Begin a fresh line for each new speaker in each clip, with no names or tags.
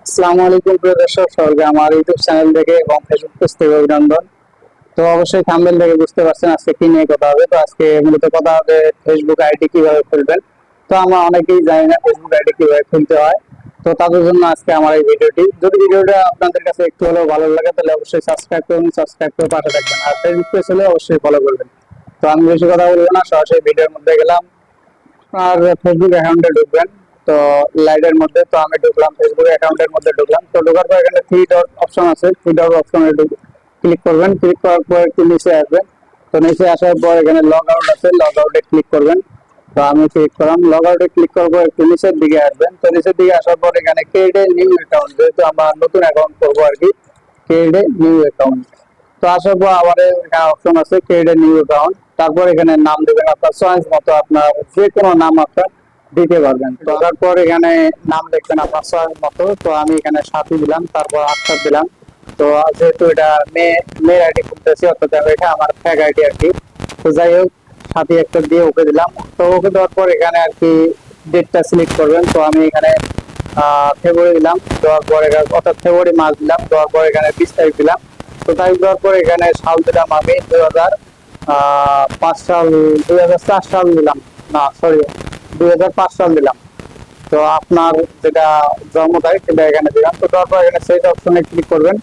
আসসালামু আলাইকুম প্রিয় দর্শক, সকলকে আমার ইউটিউব চ্যানেল থেকে এবং ফেসবুক পেজ থেকে অভিনন্দন। তো অবশ্যই থাম্বনেল থেকে বুঝতে পারছেন আজকে কি নিয়ে কথা হবে। তো আজকে মূলত কথা হবে ফেসবুক আইডি কিভাবে খুলবেন। তো আমরা অনেকেই জানি না ফেসবুক আইডি কিভাবে খুলতে হয়। তো তাদের জন্য আজকে আমার এই ভিডিওটি। যদি ভিডিওটা আপনাদের কাছে একটু হলেও ভালো লাগে তাহলে অবশ্যই সাবস্ক্রাইব করুন, সাবস্ক্রাইব করে পাশে থাকবেন। আর ফেসবুক পেজ হলে অবশ্যই ফলো করবেন। তো আমি বেশি কথা বলবো না, সরাসরি ভিডিওর মধ্যে গেলাম। আর ফেসবুক অ্যাকাউন্টে ঢুকবেন। তো লাইটের মধ্যে তো আমি ঢুকলাম, ফেসবুক অ্যাকাউন্টের মধ্যে ঢুকলাম। তো ঢোকার পর এখানে থ্রি ডট অপশন আছে, থ্রি ডট অপশনে ক্লিক করবেন। ক্লিক করার পর একটু নিচে আসবেন। তো নিচে আসার পর এখানে লগ আউট আছে, লগ আউটে ক্লিক করবেন। তো আমি ক্লিক করলাম, লগ আউটে ক্লিক করার পর একটু নিচের দিকে আসবেন। তো নিচের দিকে আসার পর এখানে ক্রিয়েট এ নিউ অ্যাকাউন্ট, যেহেতু আমরা নতুন অ্যাকাউন্ট করবো আর কি, ক্রিয়েট এ নিউ অ্যাকাউন্ট। তো আসার পর আবার এখানে অপশন আছে ক্রিয়েট এ নিউ অ্যাকাউন্ট। তারপর এখানে নাম দেবেন আপনার চয়েস মতো, আপনার যে কোনো নাম আপনার দিতে পারবেন। তো তারপর এখানে নাম দেখবেন আপনার চয়েস মতো। তো আমি এখানে সাথী দিলাম, তারপর আফতার দিলাম। তো যেহেতু এটা মেয়ের আইডি খুলতেছি, অর্থাৎ এটা আমার ফেক আইডি আর কি। তো যাই হোক, সাথী একটা দিয়ে ওকে দিলাম। তো ওকে দেওয়ার পর এখানে আর কি ডেটটা সিলেক্ট করবেন। তো আমি এখানে ফেব্রুয়ারি দিলাম, দেওয়ার পর অর্থাৎ ফেব্রুয়ারি মাস দিলাম, দেওয়ার পর এখানে 20 তারিখ দিলাম। তো তারিখ দেওয়ার পর এখানে সাল দিলাম আমি 2005 সাল, 2004 সাল দিলাম, না সরি 2005 সাল দিলাম। তো আপনার যেটা জন্ম তারিখ সেটা এখানে দিলাম। তো তারপর এখানে সেট অপশনে ক্লিক করবেন।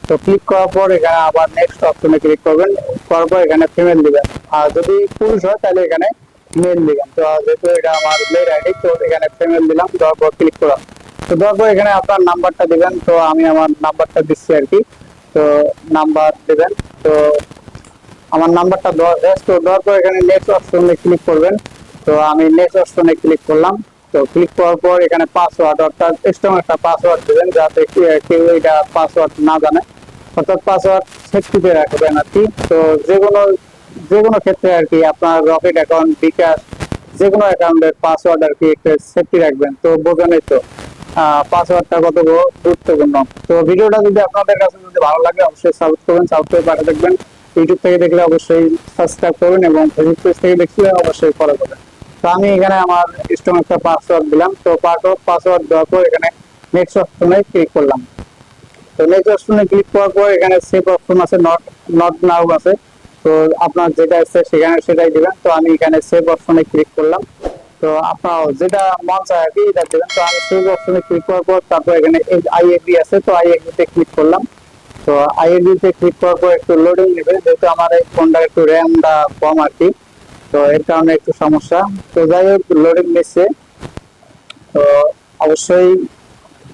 তো ক্লিক করার পর এখানে আবার নেক্সট অপশনে ক্লিক করবেন, করার পর এখানে ফিমেল দিবেন। আর যদি পুরুষ হয় তাহলে এখানে মেল দিবেন। তো যেহেতু এটা আমার মেল আইডি, তো এখানে ফিমেল দিলাম, দেওয়ার পর ক্লিক করলাম। তো দেওয়ার পর এখানে আপনার নাম্বারটা দিবেন। তো আমি আমার নাম্বারটা দিচ্ছি আর কি। তো নাম্বার দিবেন। তো আমার নাম্বারটা দেওয়া শেষ। তো দেওয়ার পর এখানে নেক্সট অপশনে ক্লিক করবেন। তো আমি নেক্সট অপশনে ক্লিক করলাম। তো ক্লিক করার পর এখানে পাসওয়ার্ড, অর্থাৎ স্ট্রং একটা পাসওয়ার্ড দেবেন, যাতে কেউ এটা পাসওয়ার্ড না জানে, অর্থাৎ পাসওয়ার্ড সেফটিতে রাখবেন আর কি। তো যে কোনো ক্ষেত্রে আর কি আপনার রকেট অ্যাকাউন্ট, বিকাশ, যে কোনো অ্যাকাউন্টের পাসওয়ার্ড আর কি একটা সেফটি রাখবেন। তো বোঝানোই তো পাসওয়ার্ডটা কত গুরুত্বপূর্ণ। তো ভিডিওটা যদি আপনাদের কাছে যদি ভালো লাগে অবশ্যই সাবস্ক্রাইব করবেন, সাবস্ক্রাইব পাশে দেখবেন। ইউটিউব থেকে দেখলে অবশ্যই সাবস্ক্রাইব করবেন এবং ফেসবুক পেজ থেকে দেখলে অবশ্যই ফলো করবেন। তো আমি এখানে আমার স্ট্রং একটা পাসওয়ার্ড দিলাম। তো পাসওয়ার্ড দেওয়ার পর এখানে নেক্সট অপশনে ক্লিক করলাম। তো নেক্সট অপশনে ক্লিক করার পর এখানে সেভ অপশন আছে, নট নট নাও আছে। তো আপনার যেটা আছে সেখানে সেটাই দিবেন। তো আমি এখানে সেভ অপশনে ক্লিক করলাম। তো আপনার যেটা মন চায় আর কি এটা দিবেন। তো আমি সেভ অপশনে ক্লিক করার পর তারপর এখানে আই এগ্রি আছে, তো আই এগ্রিতে ক্লিক করলাম। তো আই এগ্রিতে ক্লিক করার পর একটু লোডিং নেবে, যেহেতু আমার এই ফোনটার একটু র্যামটা কম আর কি, তো এর কারণে একটু সমস্যা। তো যাই হোক, লোডিং নিচ্ছে। তো অবশ্যই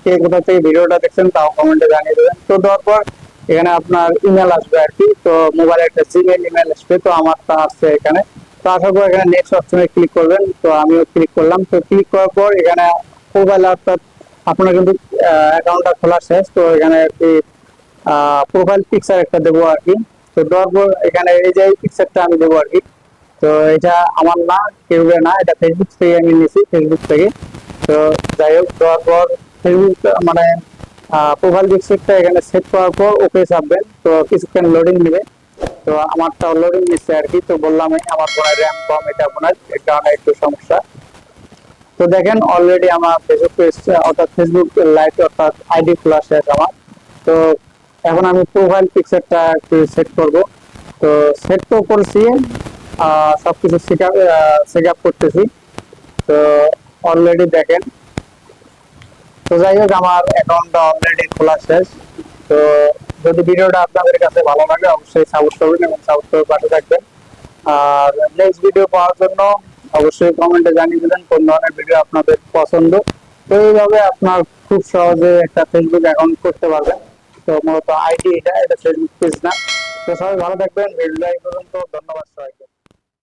কে কোথা থেকে ভিডিওটা দেখছেন তাও কমেন্টে জানিয়ে দেবেন। তো দেওয়ার পর এখানে আপনার ইমেল আসবে আর কি। তো মোবাইলে একটা জিমেল ইমেল আসবে, তো আমারটা আসছে এখানে। তো আসার পর এখানে নেক্সট অপশনে ক্লিক করবেন। তো আমিও ক্লিক করলাম। তো ক্লিক করার পর এখানে প্রোফাইল, অর্থাৎ আপনার কিন্তু অ্যাকাউন্টটা খোলা শেষ। তো এখানে আর কি প্রোফাইল পিকচার একটা দেবো আর কি। তো দেওয়ার পর এখানে এই যে পিকচারটা আমি দেবো আর কি। তো এটা আমার না, কেউ না, এটা ফেসবুক থেকে আমি নিয়েছি, ফেসবুক থেকে। তো যাই হোক, দেওয়ার পর ফেসবুক মানে প্রোফাইল পিকচারটা এখানে সেট করার পর ওকে চাপবেন। তো কিছুক্ষণ লোডিং নেবে। তো আমারটাও লোডিং নিচ্ছে আর কি। তো বললামই আমার ফোনের র্যাম কম, এটা আপনার এর কারণে একটু সমস্যা। তো দেখেন অলরেডি আমার ফেসবুক পেজ, অর্থাৎ ফেসবুক লাইভ অর্থাৎ আইডি খোলা শেষ আমার। তো এখন আমি প্রোফাইল পিকচারটা একটু সেট করব। তো সেট তো করছি, সবকিছু সেট আপ করতেছি। তো অলরেডি দেখেন। তো যাই হোক, আমার অ্যাকাউন্টটা অলরেডি খোলা শেষ। তো যদি ভিডিওটা আপনাদের কাছে ভালো লাগে অবশ্যই সাপোর্ট করবেন এবং সাপোর্ট করে পাশে থাকবেন। আর নেক্সট ভিডিও পাওয়ার জন্য অবশ্যই কমেন্টে জানিয়ে দেবেন কোন ধরনের ভিডিও আপনাদের পছন্দ। তো এইভাবে আপনার খুব সহজে একটা ফেসবুক অ্যাকাউন্ট করতে পারবেন। তো মূলত আইডি এটা ফেসবুক পেজ না। তো সবাই ভালো থাকবেন, ভিডিওটা এই পর্যন্ত। ধন্যবাদ সবাইকে।